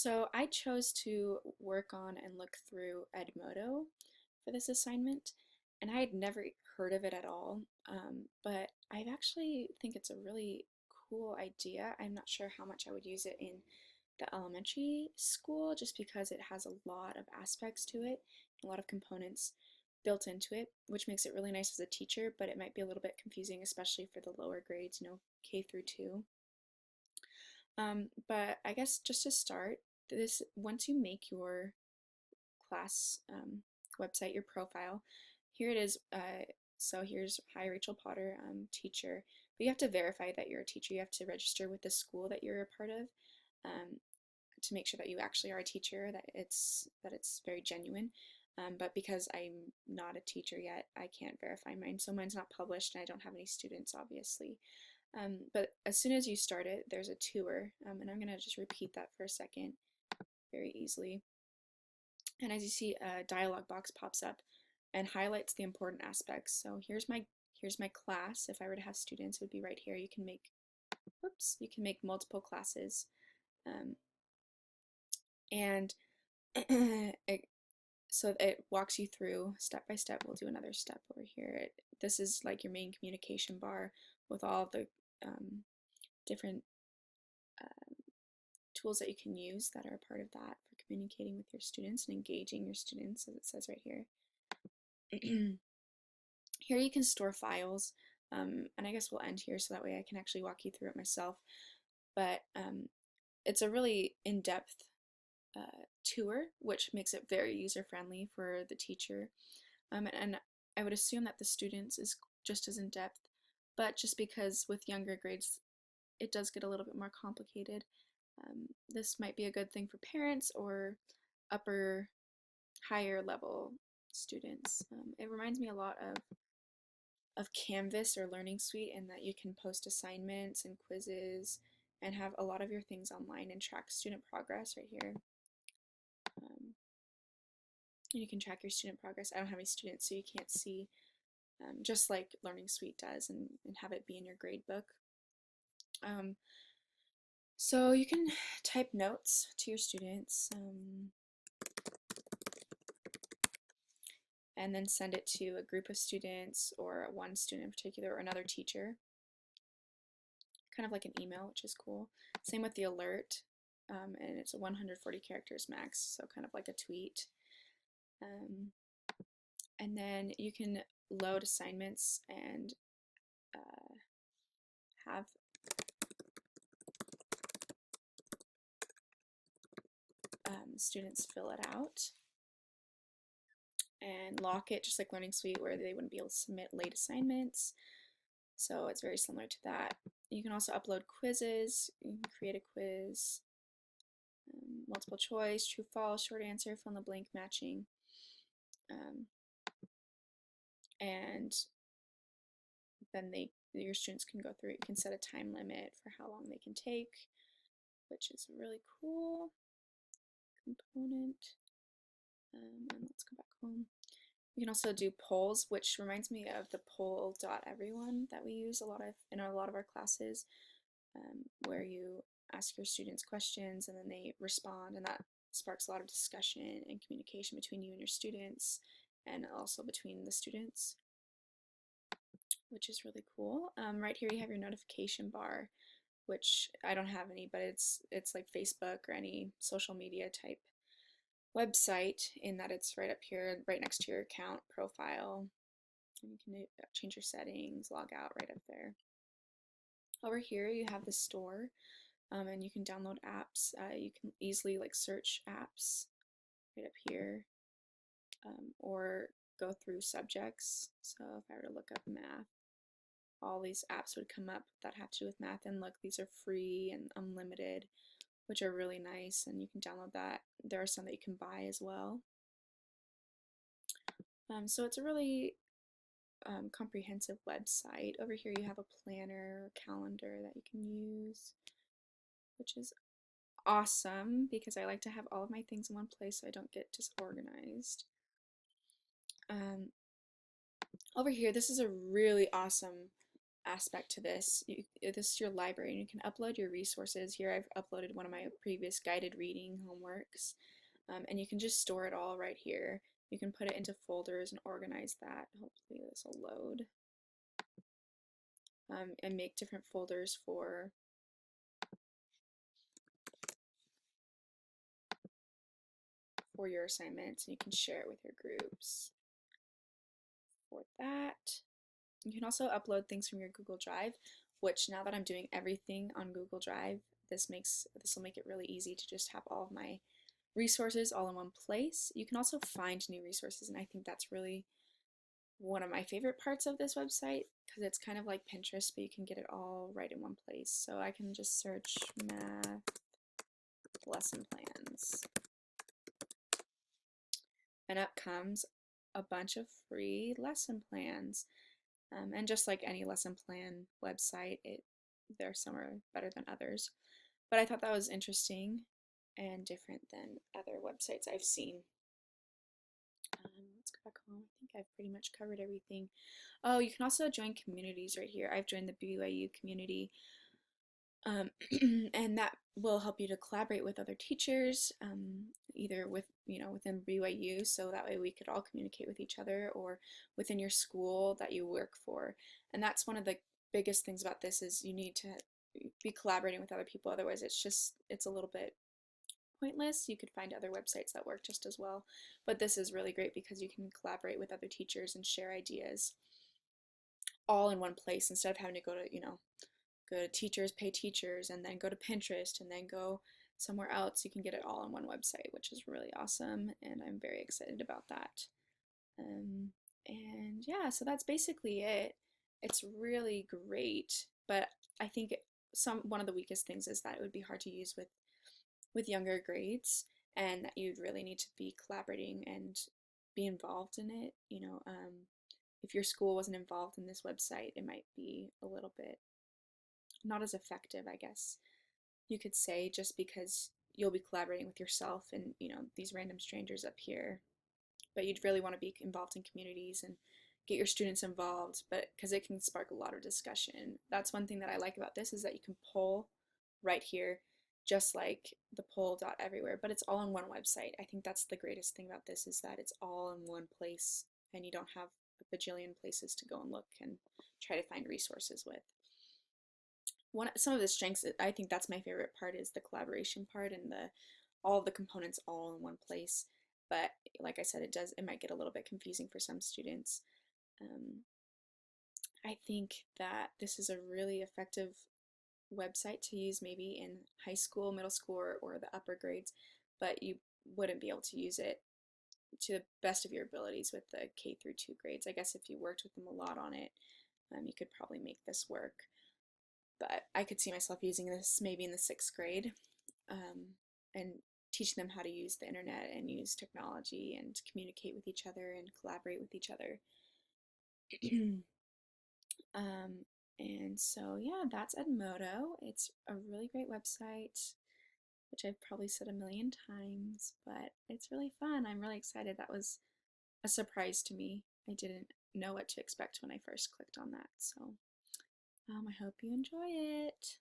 So I chose to work on and look through Edmodo for this assignment, and I had never heard of it at all. But I actually think it's a really cool idea. I'm not sure how much I would use it in the elementary school just because it has a lot of aspects to it, a lot of components built into it, which makes it really nice as a teacher, but it might be a little bit confusing, especially for the lower grades, K through 2. But I guess just to start, this once you make your class website, your profile, here it is. So here's hi Rachel Potter, teacher. But you have to verify that you're a teacher. You have to register with the school that you're a part of to make sure that you actually are a teacher, that it's very genuine. But because I'm not a teacher yet, I can't verify mine. So mine's not published, and I don't have any students, obviously. But as soon as you start it, there's a tour, and I'm going to just repeat that for a second very easily. And as you see, a dialog box pops up and highlights the important aspects. So here's my class. If I were to have students, it would be right here. You can make, whoops, you can make multiple classes, and it, so it walks you through step by step. We'll do another step over here. This is like your main communication bar with all the different tools that you can use that are a part of that for communicating with your students and engaging your students, as it says right here. Here you can store files, and I guess we'll end here so that way I can actually walk you through it myself. But it's a really in-depth tour, which makes it very user-friendly for the teacher. And I would assume that the students is just as in-depth, but just because with younger grades it does get a little bit more complicated. This might be a good thing for parents or higher level students. It reminds me a lot of Canvas or Learning Suite in that you can post assignments and quizzes and have a lot of your things online and track student progress right here. You can track your student progress. I don't have any students, so you can't see, just like Learning Suite does, and have it be in your grade book. So you can type notes to your students and then send it to a group of students or one student in particular or another teacher. Kind of like an email, which is cool. Same with the alert, and it's a 140 characters max, so kind of like a tweet. And then you can load assignments and have students fill it out and lock it just like Learning Suite, where they wouldn't be able to submit late assignments. So it's very similar to that. You can also upload quizzes. You can create a quiz, multiple choice, true, false, short answer, fill in the blank, matching. And then your students can go through it. You can set a time limit for how long they can take, which is a really cool component. And let's go back home. You can also do polls, which reminds me of the poll.everyone that we use in a lot of our classes, where you ask your students questions and then they respond, and that sparks a lot of discussion and communication between you and your students, and also between the students, which is really cool. Right here you have your notification bar, which I don't have any, but it's like Facebook or any social media type website, in that it's right up here, right next to your account profile. And you can change your settings, log out right up there. Over here you have the store, and you can download apps. You can easily like search apps right up here, or go through subjects. So if I were to look up math, all these apps would come up that have to do with math, and look, these are free and unlimited, which are really nice, and you can download that. There are some that you can buy as well. So it's a really comprehensive website. Over here you have a planner or calendar that you can use, which is awesome because I like to have all of my things in one place so I don't get disorganized. Over here, this is a really awesome aspect to this. This is your library, and you can upload your resources. Here I've uploaded one of my previous guided reading homeworks, and you can just store it all right here. You can put it into folders and organize that. Hopefully this will load. And make different folders for your assignments, and you can share it with your groups for that. You can also upload things from your Google Drive, which now that I'm doing everything on Google Drive, this will make it really easy to just have all of my resources all in one place. You can also find new resources, and I think that's really one of my favorite parts of this website, because it's kind of like Pinterest, but you can get it all right in one place. So I can just search math lesson plans, and up comes a bunch of free lesson plans. And just like any lesson plan website, there some are better than others. But I thought that was interesting and different than other websites I've seen. Let's go back home. I think I've pretty much covered everything. Oh, you can also join communities right here. I've joined the BYU community, and that will help you to collaborate with other teachers, either within BYU, so that way we could all communicate with each other, or within your school that you work for. And that's one of the biggest things about this, is you need to be collaborating with other people. Otherwise, it's a little bit pointless. You could find other websites that work just as well, but this is really great because you can collaborate with other teachers and share ideas all in one place, instead of having to go to teachers, pay teachers, and then go to Pinterest, and then go somewhere else. You can get it all on one website, which is really awesome, and I'm very excited about that. Um, and yeah, so that's basically it. It's really great, but I think one of the weakest things is that it would be hard to use with younger grades, and that you'd really need to be collaborating and be involved in it. If your school wasn't involved in this website, it might be a little bit not as effective, I guess you could say, just because you'll be collaborating with yourself and these random strangers up here. But you'd really want to be involved in communities and get your students involved, but because it can spark a lot of discussion. That's one thing that I like about this, is that you can poll right here, just like the poll dot everywhere, but it's all in one website. I think that's the greatest thing about this, is that it's all in one place, and you don't have a bajillion places to go and look and try to find resources with. Some of the strengths, I think that's my favorite part, is the collaboration part, and all of the components all in one place. But like I said, it might get a little bit confusing for some students. I think that this is a really effective website to use maybe in high school, middle school, or the upper grades, but you wouldn't be able to use it to the best of your abilities with the K through 2 grades. I guess if you worked with them a lot on it, you could probably make this work. But I could see myself using this maybe in the 6th grade, and teaching them how to use the internet and use technology and communicate with each other and collaborate with each other. And so yeah, that's Edmodo. It's a really great website, which I've probably said a million times, but it's really fun. I'm really excited. That was a surprise to me. I didn't know what to expect when I first clicked on that. So I hope you enjoy it.